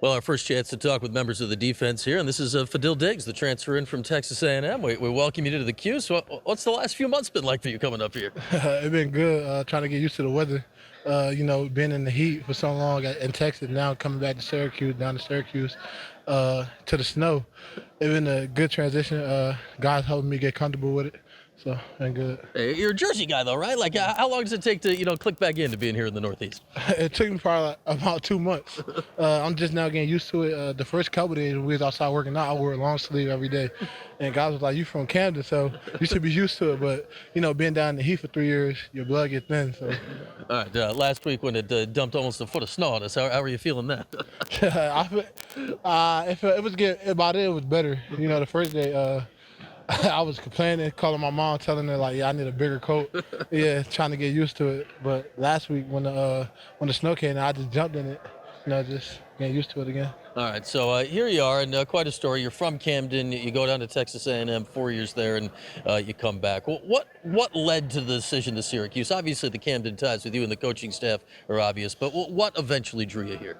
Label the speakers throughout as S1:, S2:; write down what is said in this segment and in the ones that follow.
S1: Well, our first chance to talk with members of the defense here, and this is Fadil Diggs, the transfer in from Texas A&M. We welcome you to the Q. So, what's the last few months been like for you coming up here?
S2: It's been good trying to get used to the weather. Being in the heat for so long in Texas, now coming back to Syracuse, down to Syracuse, to the snow. It's been a good transition. God's helping me get comfortable with it, so been good.
S1: Hey, you're a Jersey guy, though, right? Like, how long does it take to click back into being here in the Northeast?
S2: It took me probably about 2 months. I'm just now getting used to it. The first couple of days we was outside working out, I wore a long sleeve every day. And guys was like, "You from Camden, so you should be used to it." But being down in the heat for 3 years, your blood gets thin. So
S1: All right, last week when it dumped almost a foot of snow on us, how are you feeling then?
S2: it was getting about it was better. The first day. I was complaining, calling my mom, telling her like, "Yeah, I need a bigger coat." Yeah, trying to get used to it. But last week when the snow came, I just jumped in it. Just getting used to it again.
S1: All right, so here you are, and quite a story. You're from Camden. You go down to Texas A&M, 4 years there, and you come back. What led to the decision to Syracuse? Obviously, the Camden ties with you and the coaching staff are obvious, but what eventually drew you here?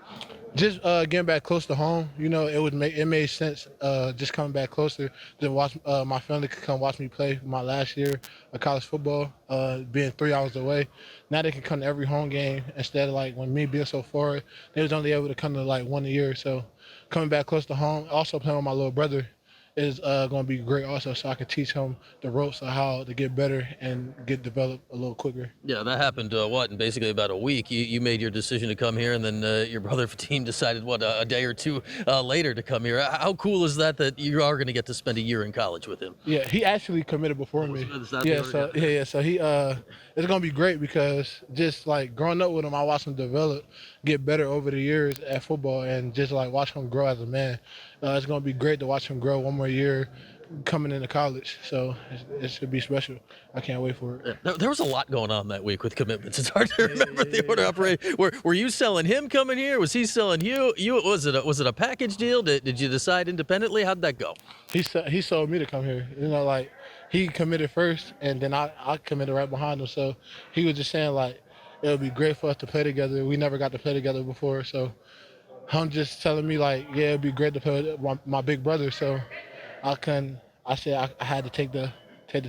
S2: Just getting back close to home, it made sense. Just coming back closer to watch my family could come watch me play my last year of college football, being 3 hours away. Now they can come to every home game instead of like when me being so far, they was only able to come to like one a year. So coming back close to home, also playing with my little brother is going to be great also, so I can teach him the ropes of how to get better and get developed a little quicker.
S1: Yeah, that happened, in basically about a week. You made your decision to come here, and then your brother team decided, a day or two later to come here. How cool is that you are going to get to spend a year in college with him?
S2: Yeah, he actually committed before me. So he it's going to be great because just like growing up with him, I watched him develop, get better over the years at football, and just like watch him grow as a man. It's going to be great to watch him grow one more year coming into college. So it should be special. I can't wait for it.
S1: Yeah, there was a lot going on that week with commitments. It's hard to remember the order operating. Were you selling him coming here? Was he selling you? Was it a package deal? Did you decide independently? How'd that go?
S2: He sold me to come here. Like he committed first, and then I committed right behind him. So he was just saying like it would be great for us to play together. We never got to play together before, so I'm just telling me like, yeah, it'd be great to play with my big brother. So I said I had to take the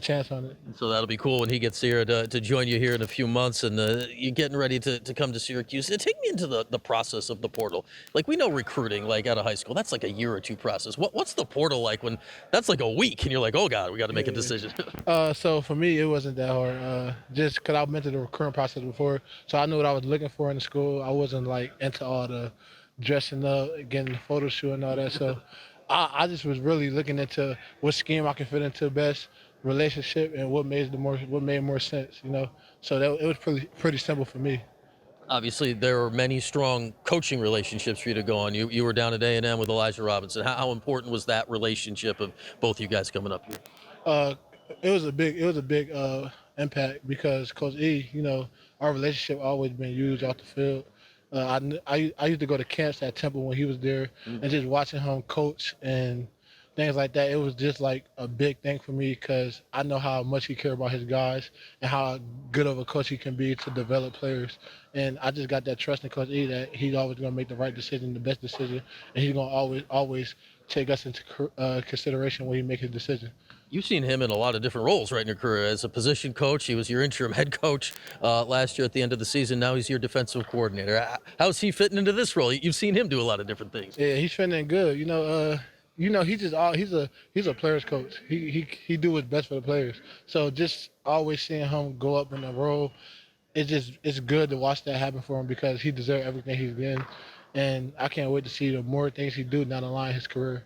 S2: chance on it.
S1: So that'll be cool when he gets here to join you here in a few months, and you're getting ready to come to Syracuse. Take me into the process of the portal. Like, we know recruiting, like out of high school, that's like a year or two process. What's the portal like when that's like a week and you're like, oh God, we got to make a decision?
S2: So for me, it wasn't that hard. Just because I've been through the recruiting process before, so I knew what I was looking for in the school. I wasn't like into all the dressing up, getting the photo shoot and all that. So I just was really looking into what scheme I could fit into best, relationship, and what made more sense. So it was pretty simple for me.
S1: Obviously, there are many strong coaching relationships for you to go on. You were down at A&M with Elijah Robinson. How important was that relationship of both you guys coming up here?
S2: Uh, it was a big impact because Coach E, our relationship always been used off the field. I used to go to camps at Temple when he was there, and just watching him coach and things like that. It was just like a big thing for me because I know how much he cared about his guys and how good of a coach he can be to develop players. And I just got that trust in Coach E that he's always going to make the right decision, the best decision, and he's going to always take us into consideration when he makes his decision.
S1: You've seen him in a lot of different roles, right, in your career. As a position coach, he was your interim head coach last year at the end of the season. Now he's your defensive coordinator. How's he fitting into this role? You've seen him do a lot of different things.
S2: Yeah, he's fitting good. He's a player's coach. He do what's best for the players. So just always seeing him go up in the role, it's good to watch that happen for him because he deserves everything he's getting, and I can't wait to see the more things he do down the line in his career.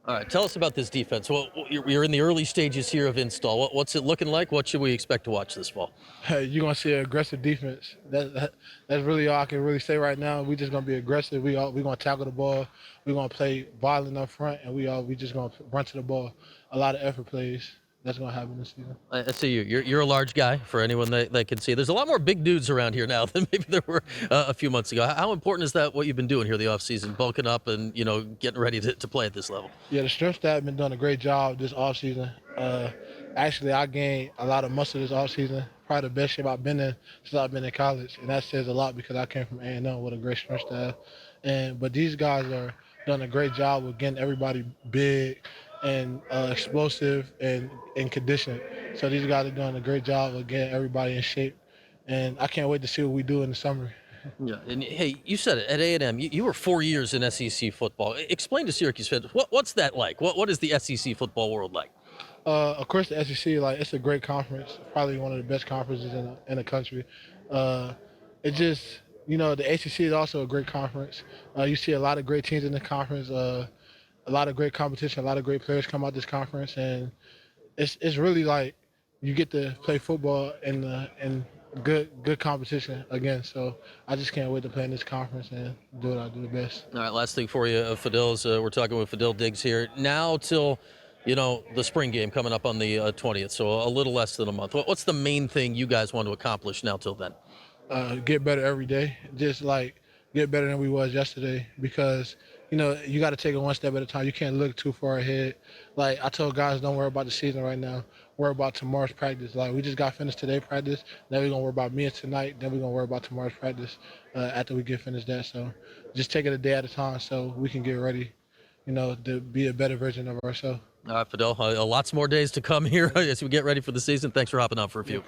S1: All right, tell us about this defense. Well, you're in the early stages here of install. What's it looking like? What should we expect to watch this fall?
S2: You're gonna see an aggressive defense. That's really all I can really say right now. We just gonna be aggressive. We gonna tackle the ball. We gonna play violent up front, and we just gonna run to the ball. A lot of effort plays. That's gonna happen this season.
S1: I see you. You're a large guy for anyone that can see. There's a lot more big dudes around here now than maybe there were a few months ago. How important is that? What you've been doing here the offseason, bulking up and getting ready to play at this level?
S2: Yeah, the strength staff been doing a great job this offseason. Actually, I gained a lot of muscle this offseason. Probably the best shape I've been in since I've been in college, and that says a lot because I came from A&M with a great strength staff. But these guys are done a great job of getting everybody big and explosive and conditioned. So these guys are doing a great job of getting everybody in shape, and I can't wait to see what we do in the summer.
S1: Yeah, and hey, you said it at A&M. You were 4 years in SEC football. Explain to Syracuse fans what's that like? What is the SEC football world like?
S2: Of course, the SEC, like, it's a great conference, probably one of the best conferences in the country. Uh, it just, the ACC is also a great conference. You see a lot of great teams in the conference, a lot of great competition, a lot of great players come out this conference, and it's really like you get to play football in good competition again. So I just can't wait to play in this conference and do what I do the best.
S1: All right, last thing for you, Fadil, is we're talking with Fadil Diggs here. Now till, the spring game coming up on the 20th, so a little less than a month. What's the main thing you guys want to accomplish now till then?
S2: Get better every day. Just like get better than we was yesterday because you got to take it one step at a time. You can't look too far ahead. Like I told guys, don't worry about the season right now. Worry about tomorrow's practice. Like we just got finished today practice. Now we're gonna worry about me tonight. Then we're gonna worry about tomorrow's practice after we get finished that. So just take it a day at a time so we can get ready. To be a better version of ourselves.
S1: All right, Fadil, lots more days to come here as we get ready for the season. Thanks for hopping on for a few.